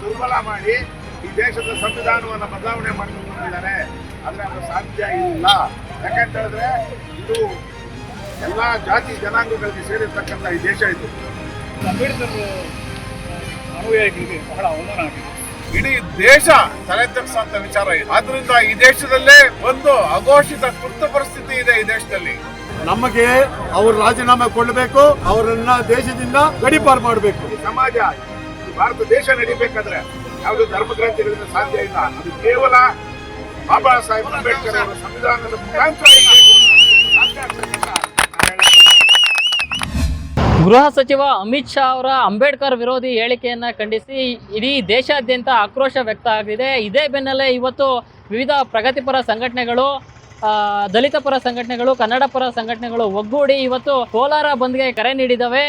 ದುರ್ಬಲ ಮಾಡಿ ಈ ದೇಶದ ಸಂವಿಧಾನವನ್ನು ಬದಲಾವಣೆ ಮಾಡಿಕೊಂಡಿದ್ದಾರೆ. ಆದರೆ ಅದು ಸಾಧ್ಯ ಇಲ್ಲ. ಯಾಕಂತ ಹೇಳಿದ್ರೆ ಇದು ಎಲ್ಲ ಜಾತಿ ಜನಾಂಗಗಳಿಗೆ ಸೇರಿರ್ತಕ್ಕಂಥ ಈ ದೇಶ ಇದು. ಅಂಬೇಡ್ಕರ್ ಅನುಯಾಯಿಗಳಿಗೆ ಬಹಳ ಅವಮಾನ ಆಗಿದೆ. ಇಡೀ ದೇಶ ತಲೆ ತಗ್ಸುವಂತ ವಿಚಾರ ಇದೆ. ಆದ್ರಿಂದ ಈ ದೇಶದಲ್ಲೇ ಒಂದು ಅಘೋಷಿತ ತುರ್ತು ಪರಿಸ್ಥಿತಿ ಇದೆ. ಈ ದೇಶದಲ್ಲಿ ನಮಗೆ ಅವರು ರಾಜೀನಾಮೆ ಕೊಡಬೇಕು, ಅವರನ್ನ ದೇಶದಿಂದ ಗಡೀಪಾರು ಮಾಡಬೇಕು. ಸಮಾಜ ಭಾರತ ದೇಶ ನಡಿಬೇಕಾದ್ರೆ ಯಾವುದೇ ಧರ್ಮಗ್ರಂಥಿಗಳಿಂದ ಸಾಧ್ಯ ಇಲ್ಲ. ಅದು ಕೇವಲ ಬಾಬಾ ಸಾಹೇಬ್ ಅಂಬೇಡ್ಕರ್ ಅವರ ಸಂವಿಧಾನದ ಮುಖಾಂತರ ಗೃಹ ಸಚಿವ ಅಮಿತ್ ಶಾ ಅವರ ಅಂಬೇಡ್ಕರ್ ವಿರೋಧಿ ಹೇಳಿಕೆಯನ್ನು ಖಂಡಿಸಿ ಇಡೀ ದೇಶಾದ್ಯಂತ ಆಕ್ರೋಶ ವ್ಯಕ್ತ ಆಗಿದೆ. ಇದೇ ಬೆನ್ನಲ್ಲೇ ಇವತ್ತು ವಿವಿಧ ಪ್ರಗತಿಪರ ಸಂಘಟನೆಗಳು, ದಲಿತ ಪರ ಸಂಘಟನೆಗಳು, ಕನ್ನಡ ಪರ ಸಂಘಟನೆಗಳು ಒಗ್ಗೂಡಿ ಇವತ್ತು ಕೋಲಾರ ಬಂದ್ಗೆ ಕರೆ ನೀಡಿದ್ದಾವೆ.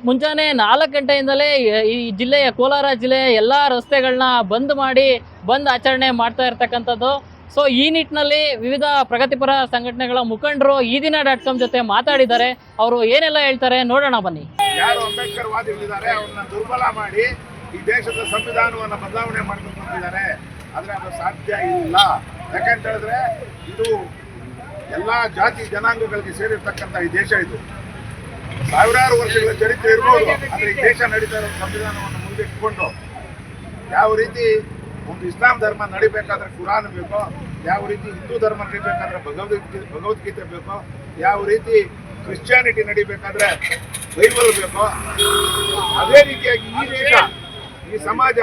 ಮುಂಜಾನೆ 4 ಗಂಟೆಯಿಂದಲೇ ಈ ಜಿಲ್ಲೆಯ ಕೋಲಾರ ಜಿಲ್ಲೆಯ ಎಲ್ಲ ರಸ್ತೆಗಳನ್ನ ಬಂದ್ ಮಾಡಿ ಬಂದ್ ಆಚರಣೆ ಮಾಡ್ತಾ ಇರ್ತಕ್ಕಂಥದ್ದು. ಸೊ ಈ ನಿಟ್ಟಿನಲ್ಲಿ ವಿವಿಧ ಪ್ರಗತಿಪರ ಸಂಘಟನೆಗಳ ಮುಖಂಡರು ಈ ದಿನ.com ಜೊತೆ ಮಾತಾಡಿದ್ದಾರೆ. ಅವರು ಏನೆಲ್ಲ ಹೇಳ್ತಾರೆ ನೋಡೋಣ ಬನ್ನಿ. ಯಾರು ಅಂಬೇಡ್ಕರ್ ವಾದಿಗಳಿದ್ದಾರೆ ಅವ್ರನ್ನ ದುರ್ಬಲ ಮಾಡಿ ಈ ದೇಶದ ಸಂವಿಧಾನವನ್ನು ಬದಲಾವಣೆ ಮಾಡಿಕೊಂಡಿದ್ದಾರೆ. ಆದರೆ ಅದು ಸಾಧ್ಯ ಇಲ್ಲ. ಯಾಕಂತ ಹೇಳಿದ್ರೆ ಇದು ಎಲ್ಲ ಜಾತಿ ಜನಾಂಗಗಳಿಗೆ ಸೇರಿರ್ತಕ್ಕಂಥ ಈ ದೇಶ ಇದು. ಸಾವಿರಾರು ವರ್ಷಗಳ ಚರಿತ್ರೆ ಇರ್ಬೋದು. ಆದರೆ ಈ ದೇಶ ನಡೀತಾ ಇರೋ ಸಂವಿಧಾನವನ್ನು ಮುಂದಿಟ್ಟುಕೊಂಡು ಯಾವ ರೀತಿ ಒಂದು ಇಸ್ಲಾಂ ಧರ್ಮ ನಡಿಬೇಕಾದ್ರೆ ಕುರಾನ್ ಬೇಕು, ಯಾವ ರೀತಿ ಹಿಂದೂ ಧರ್ಮ ನಡಿಬೇಕಾದ್ರೆ ಭಗವದ್ಗೀತೆ ಬೇಕು, ಯಾವ ರೀತಿ ಕ್ರಿಶ್ಚಿಯಾನಿಟಿ ನಡಿಬೇಕಾದ್ರೆ ಬೈಬಲ್ ಬೇಕು, ಅದೇ ರೀತಿಯಾಗಿ ಈ ದೇಶ, ಈ ಸಮಾಜ,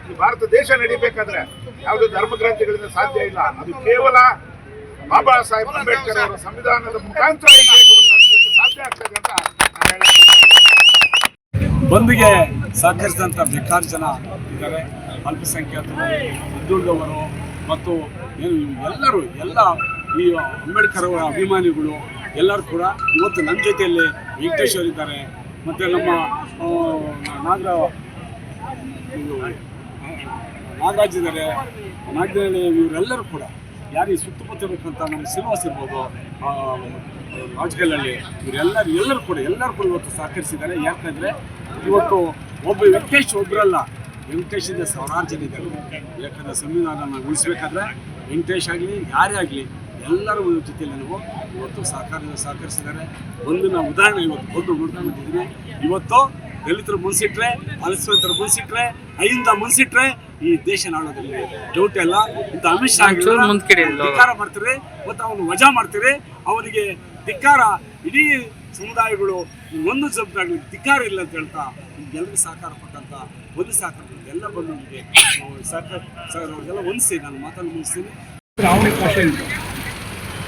ಈ ಭಾರತ ದೇಶ ನಡಿಬೇಕಾದ್ರೆ ಯಾವುದೇ ಧರ್ಮಗ್ರಂಥಿಗಳಿಂದ ಸಾಧ್ಯ ಇಲ್ಲ. ಅದು ಕೇವಲ ಬಾಬಾ ಸಾಹೇಬ್ ಅಂಬೇಡ್ಕರ್ ಅವರ ಸಂವಿಧಾನದ ಮುಖಾಂತರ ಈ ದೇಶವನ್ನು ನಡೆಸಲಿಕ್ಕೆ ಸಾಧ್ಯ ಆಗ್ತದೆ ಅಂತ ನಾನು ಹೇಳ್ತೀನಿ. ಬಂದ್ಗೆ ಸಹಕರಿಸಿದಂಥ ಬೇಕಾರು ಜನ ಇದ್ದಾರೆ. ಅಲ್ಪಸಂಖ್ಯಾತರು, ಹಿಂದುಳಿದವರು ಮತ್ತು ಎಲ್ಲರೂ, ಎಲ್ಲ ಈ ಅಂಬೇಡ್ಕರ್ ಅವರ ಅಭಿಮಾನಿಗಳು ಎಲ್ಲರೂ ಕೂಡ ಇವತ್ತು ನನ್ನ ಜೊತೆಯಲ್ಲಿ ವೆಂಕಟೇಶ್ವರ್ ಇದ್ದಾರೆ, ಮತ್ತು ನಮ್ಮ ನಾಗರಾಜ್ ಇದ್ದಾರೆ, ನಾಗದೇಳಿ, ಇವರೆಲ್ಲರೂ ಕೂಡ ಯಾರಿಗೆ ಸುತ್ತಮುತ್ತ ಇರಬೇಕಂತ ನಮ್ಮ ಶ್ರೀನಿವಾಸ್ ಇರ್ಬೋದು, ರಾಜಕೀಯದಲ್ಲಿ ಎಲ್ಲರೂ ಕೂಡ ಇವತ್ತು ಸಹಕರಿಸಿದ್ದಾರೆ. ಯಾಕಂದರೆ ಇವತ್ತು ಒಬ್ಬ ವೆಂಕಟೇಶ್ ಒಬ್ಬರಲ್ಲ, ವೆಂಕಟೇಶಿಂದ ಸಾವಿರಾರು ಜನ ಇದ್ದಾರೆ. ಯಾಕಂದರೆ ಸಂವಿಧಾನ ಉಳಿಸ್ಬೇಕಾದ್ರೆ ವೆಂಕಟೇಶ್ ಆಗಲಿ ಯಾರೇ ಆಗಲಿ ಎಲ್ಲರೂ ಜೊತೆಯಲ್ಲಿ ನಾವು ಇವತ್ತು ಸಹಕರಿಸಿದ್ದಾರೆ. ಒಂದನ್ನ ಉದಾಹರಣೆ ಇವತ್ತು ನೋಡ್ಕೊಂಡಿದ್ದೀನಿ. ಇವತ್ತು ದಲಿತರು ಮುನ್ಸಿಟ್ರೆ, ಅಲ್ಪಸಂಖ್ಯಾತರು ಮುನ್ಸಿಟ್ರೆ, ಅಹಿಂದ ಮುನ್ಸಿಟ್ರೆ ಈ ದೇಶ ನಾಡೋದ್ರಲ್ಲಿ ಡೌಟ್ ಇಲ್ಲ. ಇಂಥ ಅಮಿತ್ ಶಾ ಧಿಕ್ಕಾರ ಮಾಡ್ತಾರೆ ಮತ್ತು ಅವನು ವಜಾ ಮಾಡ್ತಾರೆ. ಅವನಿಗೆ ಧಿಕ್ಕಾರ, ಇಡೀ ಸಮುದಾಯಗಳು ಒಂದು ಸಮುದಾಯಗಳಿಗೆ ಧಿಕ್ಕಾರ ಇಲ್ಲ ಅಂತ ಹೇಳ್ತಾ ಎಲ್ಲರಿಗೂ ಸಹಕಾರ ಕೊಟ್ಟಂತ ಒಂದು ಸಹಕಾರ ಎಲ್ಲ ಬಂದವರಿಗೆ ಅವ್ರಿಗೆಲ್ಲ ಹೊಂದಿಸಿ ನಾನು ಮಾತನ್ನು ಮುಗಿಸ್ತೀನಿ. ಅವನಿಗೆ ಭಾಷೆಯಿಂದ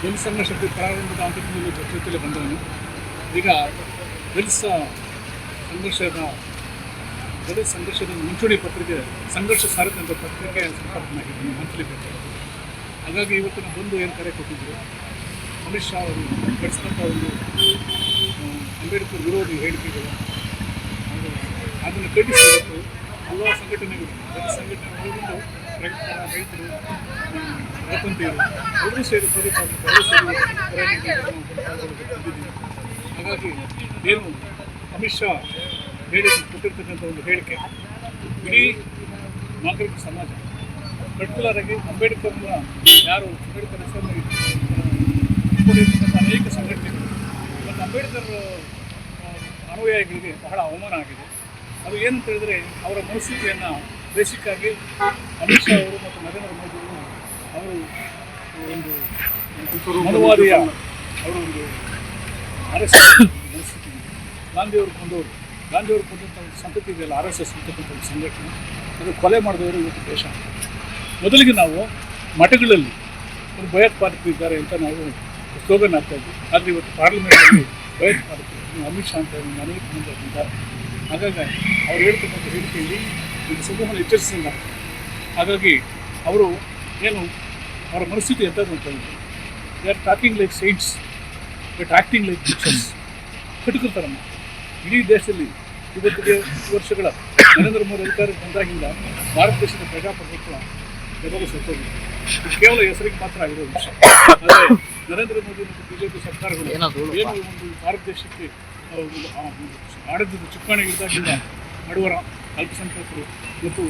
ಒಂದು ಸಂಘರ್ಷಕ್ಕೆ ಪ್ರಾರಂಭದ ಹಂತದಲ್ಲಿ ಜೊತೆಯಲ್ಲಿ ಬಂದವನು. ಈಗ ದಲಿತ ಸಂಘರ್ಷದ ಮುಂಚೂಣಿ ಪತ್ರಿಕೆ ಸಂಘರ್ಷ ಸಾರಥಿ ಅಂತ ಪತ್ರಿಕೆ ಸಂಪಾದಕನಾಗಿದ್ದೀನಿ, ಮಂತ್ಲಿ ಪತ್ರಿಕೆ. ಹಾಗಾಗಿ ಇವತ್ತಿನ ಬಂದು ಏನು ಕರೆ ಕೊಟ್ಟಿದ್ದರು, ಅಮಿತ್ ಶಾ ಅವರು ನಡೆಸಿದಂಥ ಒಂದು ಅಂಬೇಡ್ಕರ್ ವಿರೋಧಿ ಹೇಳಿಕೆಗಳು, ಅದನ್ನು ಖಂಡಿಸಿ ಇವತ್ತು ಹಲವಾರು ಸಂಘಟನೆಗಳು, ಸಂಘಟನೆಗಳು, ರೈತರು, ರೈತಂತೆಯರು ಎಲ್ಲರೂ ಸೇರಿ ಹಾಗಾಗಿ ಏನು ಅಮಿತ್ ಶಾ ಕೊಟ್ಟಿರ್ತಕ್ಕಂಥ ಒಂದು ಹೇಳಿಕೆ ಇಡೀ ನಾಗರಿಕ ಸಮಾಜ ಪರ್ಟಿಕ್ಯುಲರ್ ಆಗಿ ಅಂಬೇಡ್ಕರ್ನ ಹೆಸರನ್ನು ಇಟ್ಕೊಂಡಿರ್ತಕ್ಕಂಥ ಅನೇಕ ಸಂಘಟನೆಗಳು ಮತ್ತು ಅಂಬೇಡ್ಕರ್ ಅನುಯಾಯಿಗಳಿಗೆ ಬಹಳ ಅವಮಾನ ಆಗಿದೆ. ಅದು ಏನಂತ ಹೇಳಿದ್ರೆ ಅವರ ಮನಸ್ಥಿತಿಯನ್ನು ಬೇಸಿಕ್ಕಾಗಿ ಅಮಿತ್ ಶಾ ಅವರು ಮತ್ತು ನರೇಂದ್ರ ಮೋದಿ ಅವರು ಒಂದು ಮನುವಾದಿಯ ಅವರು ಒಂದು RSS ಮನಸ್ಥಿತಿ, ಗಾಂಧಿಯವರು ಕೊಂದವರು, ಗಾಂಧಿಯವರು ಕೊಂದಂಥ ಒಂದು ಸಂತತಿ ಇದೆಯಲ್ಲ RSS ಅಂತಕ್ಕಂಥ ಒಂದು ಸಂಘಟನೆ, ಅದು ಕೊಲೆ ಮಾಡಿದವರು ಇವತ್ತು ದೇಶ. ಮೊದಲಿಗೆ ನಾವು ಮಠಗಳಲ್ಲಿ ಒಂದು ಭಯೋತ್ಪಾದಕರು ಇದ್ದಾರೆ ಅಂತ ನಾವು ಸ್ಲೋಗನ್ ಹಾಕ್ತಾ ಇದ್ವಿ. ಆದರೆ ಇವತ್ತು ಪಾರ್ಲಿಮೆಂಟಲ್ಲಿ ಭಯೋತ್ಪಾದಕರು ಅಮಿತ್ ಶಾ ಅಂತ ಅನೇಕ ಮಂದಿ ಇದ್ದಾರೆ. ಹಾಗಾಗಿ ಅವ್ರು ಹೇಳ್ತಕ್ಕಂಥ ಹೇಳಿಕೆಯಲ್ಲಿ ಇದು ಸಮೂಹನ ಎಚ್ಚರಿಸಿಲ್ಲ. ಹಾಗಾಗಿ ಅವರು ಏನು ಅವರ ಮನಸ್ಥಿತಿ ಎಂಥದ್ದು ಅಂತ ಹೇಳಿದ್ರು, they are talking like saints but acting like pictures. ಕಟುಕತನ ಇಡೀ ದೇಶದಲ್ಲಿ ಇವತ್ತಿಗೆ ವರ್ಷಗಳ ನರೇಂದ್ರ ಮೋದಿ ಅಧಿಕಾರಕ್ಕೆ ಬಂದಾಗಿಂದ ಭಾರತ ದೇಶದ ಪ್ರಜಾಪ್ರಭುತ್ವ ಯಾವಾಗ ಸತ್ತೋಗಿದೆ. ಕೇವಲ ಹೆಸರಿಗೆ ಮಾತ್ರ ಆಗಿರೋ ವಿಷಯ. ಆದರೆ ನರೇಂದ್ರ ಮೋದಿ ಮತ್ತು BJP ಸರ್ಕಾರಗಳು ಏನು ಒಂದು ಭಾರತ ದೇಶಕ್ಕೆ ಆಡಳಿತದ ಚುಕ್ಕಾಣಿ ಇದ್ದಾಗಿಂದ ನಡುವರ ಅಲ್ಪಸಂಖ್ಯಾತರು ಮತ್ತು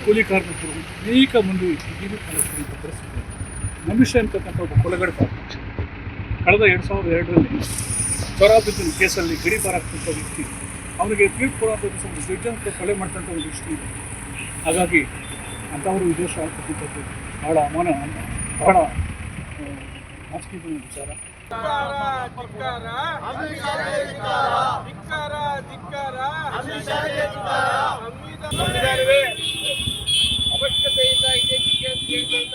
ಕೂಲಿ ಕಾರ್ಮಿಕರು ಅನೇಕ ಮಂದಿ ಜೀವ ಕಳೆದುಕೊಂಡ ಪರಿಸ್ಥಿತಿ. ಅಮಿತ್ ಶಾ ಅಂತಕ್ಕಂಥ ಒಬ್ಬ ಕೊಲೆಗಡಕ ಕಳೆದ 2002ರಲ್ಲಿ ಸೊರಾಬುದ್ದೀನ್ ಕೇಸಲ್ಲಿ ಗಡೀಪಾರ ಆಗ್ತಂಥ ವ್ಯಕ್ತಿ, ಅವನಿಗೆ ತೀರ್ಪು ಕೊಡುವಂಥ ದಿವಸ ಒಂದು ಜಡ್ಜನ್ನು ಕೊಲೆ ಮಾಡ್ತಂಥ ಒಂದು ದೃಷ್ಟಿ ಇದೆ. ಹಾಗಾಗಿ ಅಂಥವರು ವಿದೇಶ ಆಗ್ತಕ್ಕಂಥದ್ದು ಬಹಳ ಬಹಳ ನಾಚಿಕೆಯ ವಿಚಾರ. ಸಂವಿಧಾನವೇ ಅವಶ್ಯಕತೆ ಇಲ್ಲ ಇದೇ ಬಿಜೆಪಿಯವರಿಗೆ,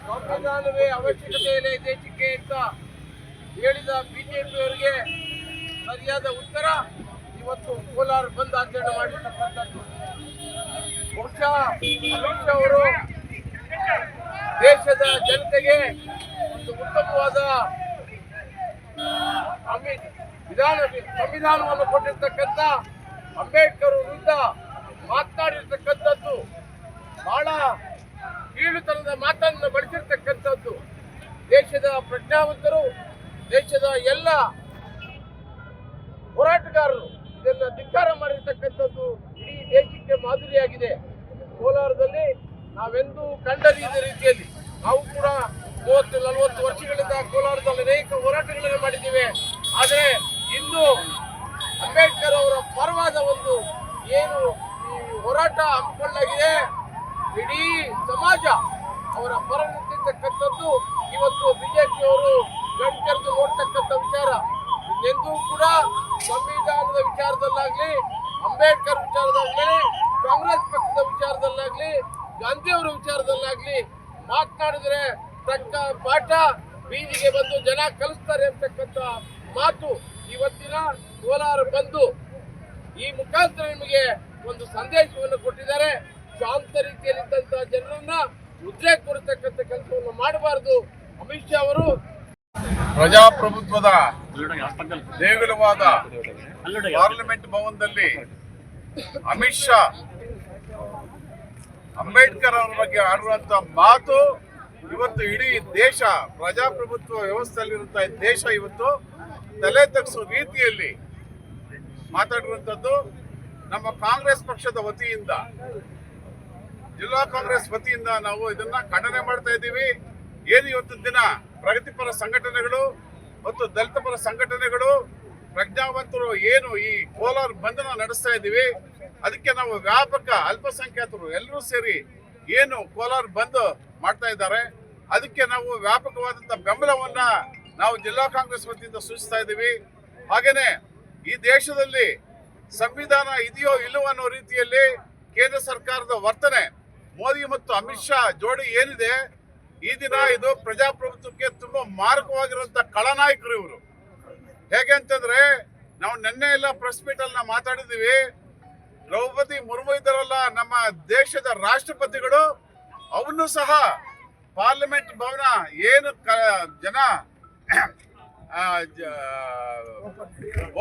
ಸಂವಿಧಾನವೇ ಅವಶ್ಯಕತೆ ಇಲ್ಲ ಇದೇ ಚಿಕ್ಕೆ ಅಂತ ಹೇಳಿದ ಬಿಜೆಪಿಯವರಿಗೆ ಸರಿಯಾದ ಉತ್ತರ ಇವತ್ತು ಕೋಲಾರ ಬಂದ್ ಆಚರಣೆ ಮಾಡಿರ್ತಕ್ಕಂಥದ್ದು. ಬಹುಶಃ ಅಮಿತ್ ಶಾ ಅವರು ದೇಶದ ಜನತೆಗೆ ಒಂದು ಉತ್ತಮವಾದ ಸಂವಿಧಾನವನ್ನು ಕೊಟ್ಟಿರ್ತಕ್ಕಂಥ ಅಂಬೇಡ್ಕರ್ ವಿರುದ್ಧ ಮಾತನಾಡಿರ್ತಕ್ಕಂಥದ್ದು, ಬಹಳ ಕೀಳುತನದ ಮಾತನ್ನು ಬಳಸಿರ್ತಕ್ಕಂಥದ್ದು. ದೇಶದ ಪ್ರಜ್ಞಾವಂತರು, ದೇಶದ ಎಲ್ಲ ಹೋರಾಟಗಾರರು ಇದನ್ನು ಧಿಕ್ಕಾರ ಮಾಡಿರ್ತಕ್ಕಂಥದ್ದು ಇಡೀ ದೇಶಕ್ಕೆ ಮಾದರಿಯಾಗಿದೆ. ಕೋಲಾರದಲ್ಲಿ ನಾವೆಂದೂ ಕಂಡರಿಯದ ರೀತಿಯಲ್ಲಿ ನಾವು ಕೂಡ 30-40 ವರ್ಷಗಳಿಂದ ಕೋಲಾರದಲ್ಲಿ ಅನೇಕ ಹೋರಾಟಗಳನ್ನು ಮಾಡಿದ್ದೇವೆ. ಆದರೆ ಇಂದು ಅಂಬೇಡ್ಕರ್ ಅವರ ಪರವಾದ ಒಂದು ಏನು ಈ ಹೋರಾಟ ಹಮ್ಮಿಕೊಳ್ಳಲಾಗಿದೆ, ಇಡೀ ಸಮಾಜ ಅವರ ಪರ ನಿಂತಿರ್ತಕ್ಕಂಥದ್ದು ಇವತ್ತು ಬಿಜೆಪಿಯವರು ಗಂಟೆರೆದು ನೋಡ್ತಕ್ಕಂಥ ವಿಚಾರ. ಇನ್ನೆಂದೂ ಕೂಡ ಸಂವಿಧಾನದ ವಿಚಾರದಲ್ಲಾಗ್ಲಿ, ಅಂಬೇಡ್ಕರ್ ವಿಚಾರದಲ್ಲಾಗಲಿ, ಕಾಂಗ್ರೆಸ್ ಪಕ್ಷದ ವಿಚಾರದಲ್ಲಾಗ್ಲಿ, ಗಾಂಧಿಯವರ ವಿಚಾರದಲ್ಲಾಗ್ಲಿ ಮಾತನಾಡಿದ್ರೆ ತಕ್ಕ ಪಾಠ ಬೀದಿಗೆ ಬಂದು ಜನ ಕಲಿಸ್ತಾರೆ ಅಂತಕ್ಕಂಥ ಮಾತು ಇವತ್ತಿನ ಕೋಲಾರ ಬಂದು ಈ ಮುಖಾಂತರ ನಿಮಗೆ ಒಂದು ಸಂದೇಶವನ್ನು ಕೊಟ್ಟಿದ್ದಾರೆ. ಶಾಂತ ರೀತಿಯಲ್ಲಿದ್ದಂತಹ ಜನರನ್ನ ಉದ್ರೇಕ ಕೊಡತಕ್ಕಂಥ ಕೆಲಸವನ್ನು ಮಾಡಬಾರದು. ಅಮಿತ್ ಶಾ ಅವರು ಪ್ರಜಾಪ್ರಭುತ್ವದ ದೇಗುಲವಾದ ಪಾರ್ಲಿಮೆಂಟ್ ಭವನದಲ್ಲಿ ಅಮಿತ್ ಶಾ ಅಂಬೇಡ್ಕರ್ ಅವರ ಬಗ್ಗೆ ಆಡುವಂತ ಮಾತು ಇವತ್ತು ಇಡೀ ದೇಶ, ಪ್ರಜಾಪ್ರಭುತ್ವ ವ್ಯವಸ್ಥೆಯಲ್ಲಿರುವಂತಹ ದೇಶ ಇವತ್ತು ತಲೆ ತಗ್ಗಿಸುವ ರೀತಿಯಲ್ಲಿ ಮಾತಾಡಿರುವಂತದ್ದು. ನಮ್ಮ ಕಾಂಗ್ರೆಸ್ ಪಕ್ಷದ ವತಿಯಿಂದ, ಜಿಲ್ಲಾ ಕಾಂಗ್ರೆಸ್ ವತಿಯಿಂದ ನಾವು ಇದನ್ನ ಖಂಡನೆ ಮಾಡ್ತಾ ಇದ್ದೀವಿ. ಏನು ಇವತ್ತಿನ ದಿನ ಪ್ರಗತಿಪರ ಸಂಘಟನೆಗಳು ಮತ್ತು ದಲಿತ ಪರ ಸಂಘಟನೆಗಳು, ಪ್ರಜ್ಞಾವಂತರು ಏನು ಈ ಕೋಲಾರ ಬಂಧನ ನಡೆಸ್ತಾ ಇದ್ದೀವಿ, ಅದಕ್ಕೆ ನಾವು ವ್ಯಾಪಕ ಅಲ್ಪಸಂಖ್ಯಾತರು ಎಲ್ಲರೂ ಸೇರಿ ಏನು ಕೋಲಾರ ಬಂದ್ ಮಾಡ್ತಾ ಇದ್ದಾರೆ, ಅದಕ್ಕೆ ನಾವು ವ್ಯಾಪಕವಾದಂತಹ ಬೆಂಬಲವನ್ನ ನಾವು ಜಿಲ್ಲಾ ಕಾಂಗ್ರೆಸ್ ವತಿಯಿಂದ ಸೂಚಿಸ್ತಾ ಇದ್ದೀವಿ. ಹಾಗೇನೆ ಈ ದೇಶದಲ್ಲಿ ಸಂವಿಧಾನ ಇದೆಯೋ ಇಲ್ಲವೋ ಅನ್ನೋ ರೀತಿಯಲ್ಲಿ ಕೇಂದ್ರ ಸರ್ಕಾರದ ವರ್ತನೆ, ಮೋದಿ ಮತ್ತು ಅಮಿತ್ ಶಾ ಜೋಡಿ ಏನಿದೆ, ಈ ದಿನ ಇದು ಪ್ರಜಾಪ್ರಭುತ್ವಕ್ಕೆ ತುಂಬಾ ಮಾರಕವಾಗಿರುವಂತಹ ಖಳನಾಯಕರು ಇವರು. ಹೇಗೆ ಅಂತಂದ್ರೆ, ನಾವು ನಿನ್ನೆ ಎಲ್ಲ ಪ್ರೆಸ್ ಮೀಟ್ ಅಲ್ಲಿ ನಾವು ಮಾತಾಡಿದೀವಿ. ದ್ರೌಪದಿ ಮುರ್ಮು ಇದ್ದಾರಲ್ಲ, ನಮ್ಮ ದೇಶದ ರಾಷ್ಟ್ರಪತಿಗಳು, ಅವನು ಸಹ ಪಾರ್ಲಿಮೆಂಟ್ ಭವನ ಏನು ಜನ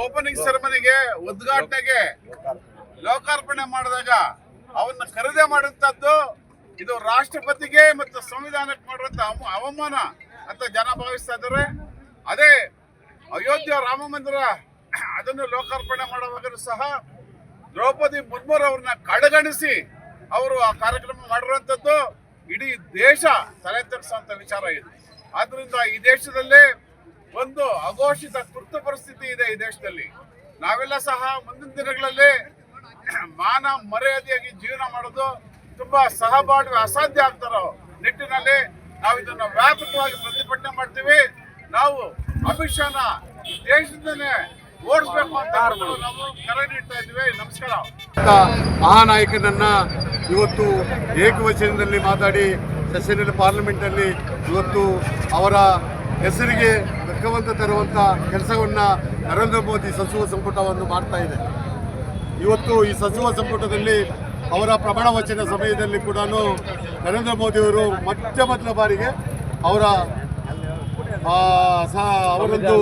ಓಪನಿಂಗ್ ಸೆರೆಮನಿಗೆ, ಉದ್ಘಾಟನೆಗೆ, ಲೋಕಾರ್ಪಣೆ ಮಾಡಿದಾಗ ಅವನ್ನ ಖರೀದಿ ಮಾಡುವಂತದ್ದು ಇದು ರಾಷ್ಟ್ರಪತಿಗೆ ಮತ್ತು ಸಂವಿಧಾನಕ್ಕೆ ಮಾಡುವಂತ ಅವಮಾನ ಅಂತ ಜನ ಭಾವಿಸ್ತಾ ಇದ್ದಾರೆ. ಅದೇ ಅಯೋಧ್ಯ ರಾಮ ಮಂದಿರ ಅದನ್ನು ಲೋಕಾರ್ಪಣೆ ಮಾಡುವಾಗಲೂ ಸಹ ದ್ರೌಪದಿ ಮುರ್ಮುರವ್ರನ್ನ ಕಡೆಗಣಿಸಿ ಅವರು ಆ ಕಾರ್ಯಕ್ರಮ ಮಾಡಿರುವಂತದ್ದು ಇಡೀ ದೇಶ ತಲೆ ತಗ್ಗಿಸುವಂತ ವಿಚಾರ ಇದೆ. ಆದ್ರಿಂದ ಈ ದೇಶದಲ್ಲಿ ಒಂದು ಅಘೋಷಿತ ತುರ್ತು ಪರಿಸ್ಥಿತಿ ಇದೆ. ಈ ದೇಶದಲ್ಲಿ ನಾವೆಲ್ಲ ಸಹ ಮುಂದಿನ ದಿನಗಳಲ್ಲಿ ಮಾನ ಮರ್ಯಾದೆಯಾಗಿ ಜೀವನ ಮಾಡೋದು ತುಂಬಾ ಸಹಬಾಳ್ವೆ ಅಸಾಧ್ಯ ಆಗ್ತಾರೋ ನಿಟ್ಟಿನಲ್ಲಿ ನಾವು ಇದನ್ನ ವ್ಯಾಪಕವಾಗಿ ಪ್ರತಿಭಟನೆ ಮಾಡ್ತೀವಿ. ನಾವು ಅಮಿತ್ ಶಾನ ದೇಶದಲ್ಲೇ ಓಡಿಸ್ಬೇಕು ಅಂತ ನಾವು ಕರೆ ನೀಡ್ತಾ ಇದ್ದೀವಿ. ನಮಸ್ಕಾರ. ಆ ನಾಯಕನನ್ನ ಇವತ್ತು ಏಕವಚನದಲ್ಲಿ ಮಾತಾಡಿ ಸೆಷನಲ್ಲಿ ಪಾರ್ಲಿಮೆಂಟಲ್ಲಿ ಇವತ್ತು ಅವರ ಹೆಸರಿಗೆ ಧಕ್ಕವಂತ ತರುವಂಥ ಕೆಲಸವನ್ನು ನರೇಂದ್ರ ಮೋದಿ ಸಚಿವ ಸಂಪುಟವನ್ನು ಮಾಡ್ತಾ ಇದೆ. ಇವತ್ತು ಈ ಸಚಿವ ಸಂಪುಟದಲ್ಲಿ ಅವರ ಪ್ರಮಾಣ ವಚನ ಸಮಯದಲ್ಲಿ ಕೂಡ ನರೇಂದ್ರ ಮೋದಿಯವರು ಮೊದಲ ಬಾರಿಗೆ ಅವರೊಂದು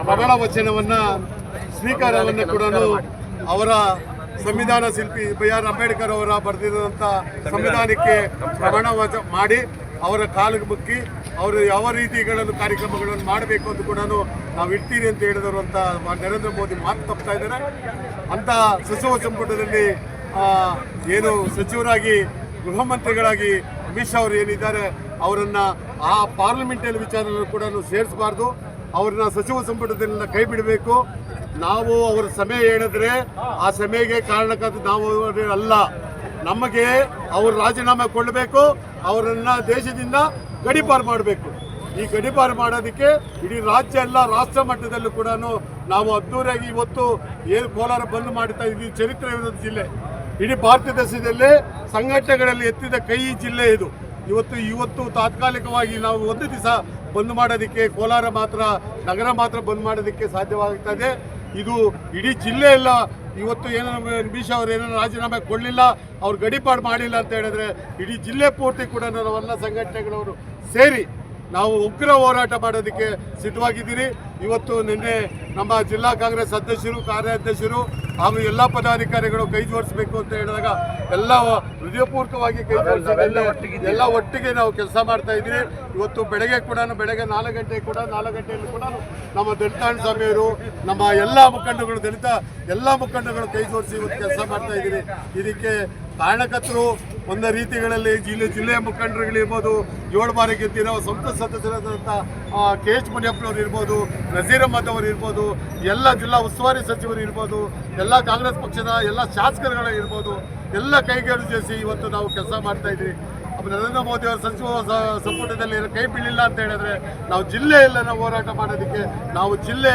ಪ್ರಮಾಣ ವಚನವನ್ನು ಸ್ವೀಕಾರವನ್ನು ಕೂಡ ಅವರ ಸಂವಿಧಾನ ಶಿಲ್ಪಿ B.R. ಅಂಬೇಡ್ಕರ್ ಅವರ ಬರೆದಿರುವಂಥ ಸಂವಿಧಾನಕ್ಕೆ ಪ್ರಮಾಣ ಮಾಡಿ ಅವರ ಕಾಲಿಗೆ ಮುಕ್ಕಿ ಅವರು ಯಾವ ರೀತಿಗಳನ್ನು ಕಾರ್ಯಕ್ರಮಗಳನ್ನು ಮಾಡಬೇಕು ಅಂತ ಕೂಡ ನಾವು ಇಡ್ತೀರಿ ಅಂತ ಹೇಳಿದವರು ಅಂತ ನರೇಂದ್ರ ಮೋದಿ ಮಾತು ತಪ್ತಾ ಇದ್ದಾರೆ. ಅಂತ ಸಚಿವ ಸಂಪುಟದಲ್ಲಿ ಏನು ಸಚಿವರಾಗಿ ಗೃಹ ಮಂತ್ರಿಗಳಾಗಿ ಅಮಿತ್ ಶಾ ಅವರು ಏನಿದ್ದಾರೆ ಅವರನ್ನು ಆ ಪಾರ್ಲಿಮೆಂಟರಿ ವಿಚಾರವನ್ನು ಕೂಡ ಸೇರಿಸಬಾರ್ದು. ಅವ್ರನ್ನ ಸಚಿವ ಸಂಪುಟದಿಂದ ಕೈ ಬಿಡಬೇಕು. ನಾವು ಅವರ ಸಮಯ ಹೇಳಿದ್ರೆ ಆ ಸಮಯಕ್ಕೆ ಕಾರಣಕ್ಕಾದ ನಾವು ಅಲ್ಲ. ನಮಗೆ ಅವರು ರಾಜೀನಾಮೆ ಕೊಡಬೇಕು, ಅವರನ್ನು ದೇಶದಿಂದ ಗಡೀಪಾರು ಮಾಡಬೇಕು. ಈ ಗಡೀಪಾರು ಮಾಡೋದಕ್ಕೆ ಇಡೀ ರಾಜ್ಯ ಎಲ್ಲ ರಾಷ್ಟ್ರ ಮಟ್ಟದಲ್ಲೂ ಕೂಡ ನಾವು ಅದ್ದೂರಿಯಾಗಿ ಇವತ್ತು ಏನು ಕೋಲಾರ ಬಂದ್ ಮಾಡ್ತಾ ಇದ್ದೀವಿ. ಚರಿತ್ರೆ ವಿರೋಧ ಜಿಲ್ಲೆ, ಇಡೀ ಭಾರತ ದೇಶದಲ್ಲೇ ಸಂಘಟನೆಗಳಲ್ಲಿ ಎತ್ತಿದ ಕೈ ಜಿಲ್ಲೆ ಇದು. ಇವತ್ತು ತಾತ್ಕಾಲಿಕವಾಗಿ ನಾವು ಒಂದು ದಿವಸ ಬಂದ್ ಮಾಡೋದಕ್ಕೆ ಕೋಲಾರ ಮಾತ್ರ ನಗರ ಮಾತ್ರ ಬಂದ್ ಮಾಡೋದಕ್ಕೆ ಸಾಧ್ಯವಾಗ್ತದೆ. ಇದು ಇಡೀ ಜಿಲ್ಲೆ ಎಲ್ಲ ಇವತ್ತು ಏನೋ ಅಮಿತ್ ಶಾ ಅವರು ಏನೋ ರಾಜೀನಾಮೆ ಕೊಡಲಿಲ್ಲ, ಅವ್ರು ಗಡೀಪಾಡು ಮಾಡಿಲ್ಲ ಅಂತ ಹೇಳಿದ್ರೆ ಇಡೀ ಜಿಲ್ಲೆ ಪೂರ್ತಿ ಕೂಡ ನಾವೆಲ್ಲ ಸಂಘಟನೆಗಳವರು ಸೇರಿ ನಾವು ಉಗ್ರ ಹೋರಾಟ ಮಾಡೋದಕ್ಕೆ ಸಿದ್ಧವಾಗಿದ್ದೀರಿ. ಇವತ್ತು ನಿನ್ನೆ ನಮ್ಮ ಜಿಲ್ಲಾ ಕಾಂಗ್ರೆಸ್ ಅಧ್ಯಕ್ಷರು, ಕಾರ್ಯಾಧ್ಯಕ್ಷರು ಹಾಗೂ ಎಲ್ಲ ಪದಾಧಿಕಾರಿಗಳು ಕೈ ಜೋಡಿಸಬೇಕು ಅಂತ ಹೇಳಿದಾಗ ಎಲ್ಲ ಹೃದಯಪೂರ್ವಕವಾಗಿ ಕೈ ಜೋಡಿಸಿ ಎಲ್ಲ ಒಟ್ಟಿಗೆ ನಾವು ಕೆಲಸ ಮಾಡ್ತಾ ಇದ್ದೀವಿ. ಇವತ್ತು ಬೆಳಗ್ಗೆ 4 ಗಂಟೆಯಲ್ಲಿ ಕೂಡ ನಮ್ಮ ದಲಿತಾಣ್ ಸ್ವಾಮಿಯವರು, ನಮ್ಮ ಎಲ್ಲ ಮುಖಂಡಗಳು, ದಲಿತ ಎಲ್ಲ ಮುಖಂಡಗಳು ಕೈ ಜೋಡಿಸಿ ಇವತ್ತು ಕೆಲಸ ಮಾಡ್ತಾ ಇದ್ದೀರಿ. ಇದಕ್ಕೆ ಕಾರಣಕರ್ತರು ಒಂದು ರೀತಿಗಳಲ್ಲಿ ಜಿಲ್ಲೆಯ ಮುಖಂಡರುಗಳಿರ್ಬೋದು, 7 ಬಾರಿ ಗೆದ್ದಿರೋ ಸಂಸತ್ ಸದಸ್ಯರಾದಂಥ KH ಮುನಿಯಪ್ಪನವ್ರು ಇರ್ಬೋದು, ನಜೀರ್ ಅಹಮದ್ ಅವರು ಇರ್ಬೋದು, ಎಲ್ಲ ಜಿಲ್ಲಾ ಉಸ್ತುವಾರಿ ಸಚಿವರು ಇರ್ಬೋದು, ಎಲ್ಲ ಕಾಂಗ್ರೆಸ್ ಪಕ್ಷದ ಎಲ್ಲ ಶಾಸಕರುಗಳು ಇರ್ಬೋದು, ಎಲ್ಲ ಕೈಗೆಡಿಸಿ ಇವತ್ತು ನಾವು ಕೆಲಸ ಮಾಡ್ತಾ ಇದ್ದೀವಿ. ನರೇಂದ್ರ ಮೋದಿ ಅವರ ಸಚಿವ ಸಂಪುಟದಲ್ಲಿ ಕೈ ಬೀಳಿಲ್ಲ ಅಂತ ಹೇಳಿದ್ರೆ ನಾವು ಜಿಲ್ಲೆಯೆಲ್ಲ ನಾವು ಹೋರಾಟ ಮಾಡೋದಕ್ಕೆ, ನಾವು ಜಿಲ್ಲೆ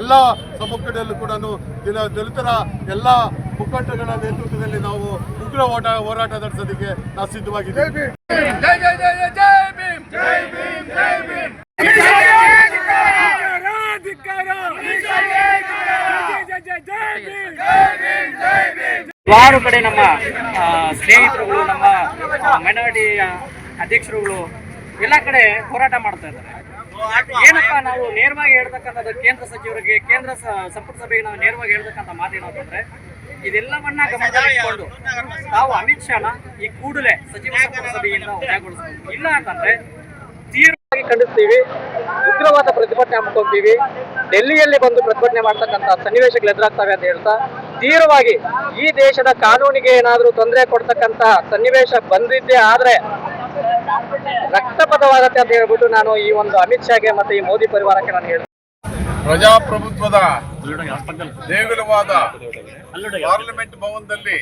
ಎಲ್ಲ ಸಂಪುಟದಲ್ಲೂ ಕೂಡ ದಲಿತರ ಎಲ್ಲ ಮುಖಂಡಗಳ ನೇತೃತ್ವದಲ್ಲಿ ನಾವು ಉಗ್ರ ಹೋರಾಟ ನಡೆಸೋದಕ್ಕೆ ನಾವು ಸಿದ್ಧವಾಗಿದ್ದೇವೆ. ಹಲವಾರು ಕಡೆ ನಮ್ಮ ಸ್ನೇಹಿತರುಗಳು, ನಮ್ಮ ಮೈನಾರಿಟಿ ಅಧ್ಯಕ್ಷರುಗಳು ಎಲ್ಲ ಕಡೆ ಹೋರಾಟ ಮಾಡ್ತಾ ಇದ್ದಾರೆ. ಏನಪ್ಪ ನಾವು ನೇರವಾಗಿ ಹೇಳ್ತಕ್ಕಂಥದ್ದು ಕೇಂದ್ರ ಸಚಿವರಿಗೆ, ಕೇಂದ್ರ ಸಂಪುಟ ಸಭೆಗೆ ನಾವು ನೇರವಾಗಿ ಹೇಳ್ತಕ್ಕಂಥ ಮಾತೇನಂತಂದ್ರೆ, ಇದೆಲ್ಲವನ್ನ ಗಮನದಲ್ಲಿಟ್ಟುಕೊಂಡು ನಾವು ಅಮಿತ್ ಶಾನ ಈ ಕೂಡಲೇ ಸಚಿವ ಸಂಪುಟ ಸಭೆಯಿಂದ ವಜಾಗೊಳಿಸಬೇಕು. ಇಲ್ಲ ಅಂತಂದ್ರೆ ತೀವ್ರವಾಗಿ ಖಂಡಿಸ್ತೀವಿ, ಉಗ್ರವಾದ ಪ್ರತಿಭಟನೆ ಹಮ್ಮಿಕೊಳ್ತೀವಿ, ಡೆಲ್ಲಿಯಲ್ಲಿ ಬಂದು ಪ್ರತಿಭಟನೆ ಮಾಡ್ತಕ್ಕಂಥ ಸನ್ನಿವೇಶಗಳು ಎದುರಾಗ್ತವೆ ಅಂತ ಹೇಳ್ತಾ, ತೀವ್ರವಾಗಿ ಈ ದೇಶದ ಕಾನೂನಿಗೆ ಏನಾದರೂ ತೊಂದರೆ ಕೊಡ್ತಕ್ಕಂಥ ಸನ್ನಿವೇಶ ಬಂದಿದ್ದೇ ಆದ್ರೆ ರಕ್ತಪಥವಾಗತ್ತೆ ಅಂತ ಹೇಳ್ಬಿಟ್ಟು ನಾನು ಈ ಒಂದು ಅಮಿತ್ ಶಾಗೆ ಮತ್ತೆ ಈ ಮೋದಿ ಪರಿವಾರಕ್ಕೆ ನಾನು ಹೇಳ್ತೀನಿ. ಪ್ರಜಾಪ್ರಭುತ್ವದ ದೇಗುಲವಾದ ಪಾರ್ಲಿಮೆಂಟ್ ಭವನದಲ್ಲಿ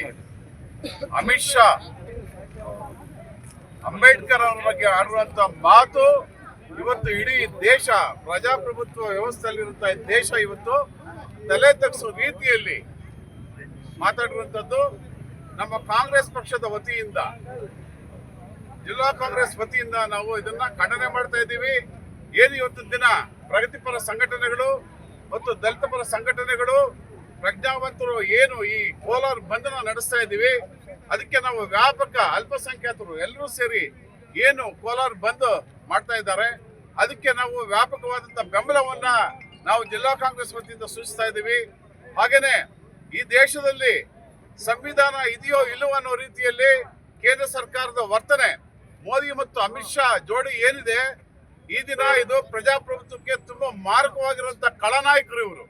ಅಮಿತ್ ಶಾ ಅಂಬೇಡ್ಕರ್ ಅವರ ಬಗ್ಗೆ ಆಡುವಂತ ಮಾತು ಇವತ್ತು ಇಡೀ ದೇಶ, ಪ್ರಜಾಪ್ರಭುತ್ವ ವ್ಯವಸ್ಥೆಯಲ್ಲಿರುವಂತಹ ದೇಶ ಇವತ್ತು ತಲೆ ತಗ್ಗಿಸುವ ರೀತಿಯಲ್ಲಿ ಮಾತಾಡಿರುವಂಥದ್ದು. ನಮ್ಮ ಕಾಂಗ್ರೆಸ್ ಪಕ್ಷದ ವತಿಯಿಂದ, ಜಿಲ್ಲಾ ಕಾಂಗ್ರೆಸ್ ವತಿಯಿಂದ ನಾವು ಇದನ್ನ ಖಂಡನೆ ಮಾಡ್ತಾ ಇದ್ದೀವಿ. ಏನು ಇವತ್ತಿನ ದಿನ ಪ್ರಗತಿಪರ ಸಂಘಟನೆಗಳು ಮತ್ತು ದಲಿತ ಪರ ಸಂಘಟನೆಗಳು, ಪ್ರಜ್ಞಾವಂತರು ಏನು ಈ ಕೋಲಾರ ಬಂಧನ ನಡೆಸ್ತಾ ಇದ್ದೀವಿ, ಅದಕ್ಕೆ ನಾವು ವ್ಯಾಪಕ ಅಲ್ಪಸಂಖ್ಯಾತರು ಎಲ್ಲರೂ ಸೇರಿ ಏನು ಕೋಲಾರ ಬಂದ್ ಮಾಡ್ತಾ ಇದ್ದಾರೆ, ಅದಕ್ಕೆ ನಾವು ವ್ಯಾಪಕವಾದಂಥ ಬೆಂಬಲವನ್ನ ನಾವು ಜಿಲ್ಲಾ ಕಾಂಗ್ರೆಸ್ ವತಿಯಿಂದ ಸೂಚಿಸ್ತಾ ಇದ್ದೀವಿ. ಹಾಗೇನೆ ಈ ದೇಶದಲ್ಲಿ ಸಂವಿಧಾನ ಇದೆಯೋ ಇಲ್ಲವೋ ಅನ್ನೋ ರೀತಿಯಲ್ಲಿ ಕೇಂದ್ರ ಸರ್ಕಾರದ ವರ್ತನೆ, ಮೋದಿ ಮತ್ತು ಅಮಿತ್ ಶಾ ಜೋಡಿ ಏನಿದೆ, ಈ ದಿನ ಇದು ಪ್ರಜಾಪ್ರಭುತ್ವಕ್ಕೆ ತುಂಬಾ ಮಾರಕವಾಗಿರುವಂತ ಖಳನಾಯಕರು ಇವರು.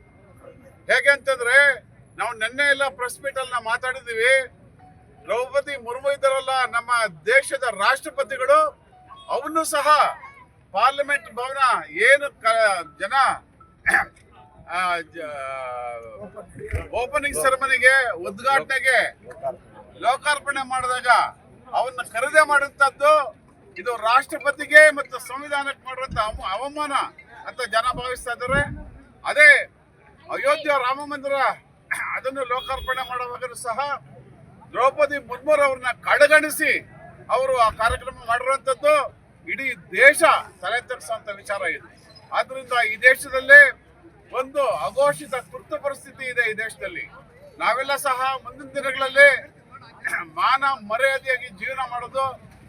ಹೇಗೆ ಅಂತಂದ್ರೆ, ನಾವು ನಿನ್ನೆ ಎಲ್ಲ ಪ್ರೆಸ್ ಮೀಟ್ ಅಲ್ಲಿ ನಾವು ಮಾತಾಡಿದೀವಿ, ದ್ರೌಪದಿ ಮುರ್ಮು ಇದ್ದಾರಲ್ಲ ನಮ್ಮ ದೇಶದ ರಾಷ್ಟ್ರಪತಿಗಳು, ಅವನು ಸಹ ಪಾರ್ಲಿಮೆಂಟ್ ಭವನ ಏನು ಜನ ಓಪನಿಂಗ್ ಸೆರೆಮನಿಗೆ, ಉದ್ಘಾಟನೆಗೆ, ಲೋಕಾರ್ಪಣೆ ಮಾಡಿದಾಗ ಅವನ್ನ ಖರೀದಿ ಮಾಡುವಂತದ್ದು ಇದು ರಾಷ್ಟ್ರಪತಿಗೆ ಮತ್ತು ಸಂವಿಧಾನಕ್ಕೆ ಮಾಡುವಂತ ಅವಮಾನ ಅಂತ ಜನ ಭಾವಿಸ್ತಾ ಇದ್ದಾರೆ. ಅದೇ ಅಯೋಧ್ಯ ರಾಮ ಮಂದಿರ ಅದನ್ನು ಲೋಕಾರ್ಪಣೆ ಮಾಡುವಾಗ ಸಹ ದ್ರೌಪದಿ ಮುರ್ಮುರವ್ರನ್ನ ಕಡೆಗಣಿಸಿ ಅವರು ಆ ಕಾರ್ಯಕ್ರಮ ಮಾಡಿರುವಂಥದ್ದು ಇಡೀ ದೇಶ ತಲೆ ತಗ್ಗಿಸುವಂತ ವಿಚಾರ ಇದು. ಆದ್ರಿಂದ ಈ ದೇಶದಲ್ಲಿ ಒಂದು ಅಘೋಷಿತ ತುರ್ತು ಪರಿಸ್ಥಿತಿ ಇದೆ. ಈ ದೇಶದಲ್ಲಿ ನಾವೆಲ್ಲ ಸಹ ಮುಂದಿನ ದಿನಗಳಲ್ಲಿ ಮಾನ ಮರ್ಯಾದೆಯಾಗಿ ಜೀವನ ಮಾಡೋದು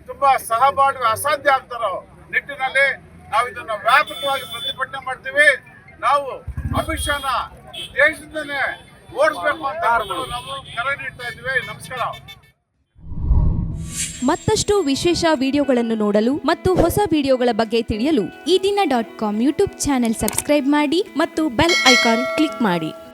ತುಂಬಾ ಸಹಬಾಳ್ವೆ ಅಸಾಧ್ಯ ಆಗ್ತಾರೋ ನಿಟ್ಟಿನಲ್ಲಿ ನಾವು ಇದನ್ನ ವ್ಯಾಪಕವಾಗಿ ಪ್ರತಿಭಟನೆ ಮಾಡ್ತೀವಿ. ನಾವು ಅಮಿತ್ ಶಾನ ದೇಶದಲ್ಲೇ ಓಡಿಸ್ಬೇಕು ಅಂತ ನಾವು ಕರೆ ನೀಡ್ತಾ ಇದ್ದೀವಿ. ನಮಸ್ಕಾರ. ಮತ್ತಷ್ಟು ವಿಶೇಷ ವಿಡಿಯೋಗಳನ್ನು ನೋಡಲು ಮತ್ತು ಹೊಸ ವಿಡಿಯೋಗಳ ಬಗ್ಗೆ ತಿಳಿಯಲು ಈ ದಿನ .com ಯೂಟ್ಯೂಬ್ ಚಾನೆಲ್ ಸಬ್ಸ್ಕ್ರೈಬ್ ಮಾಡಿ ಮತ್ತು ಬೆಲ್ ಐಕಾನ್ ಕ್ಲಿಕ್ ಮಾಡಿ.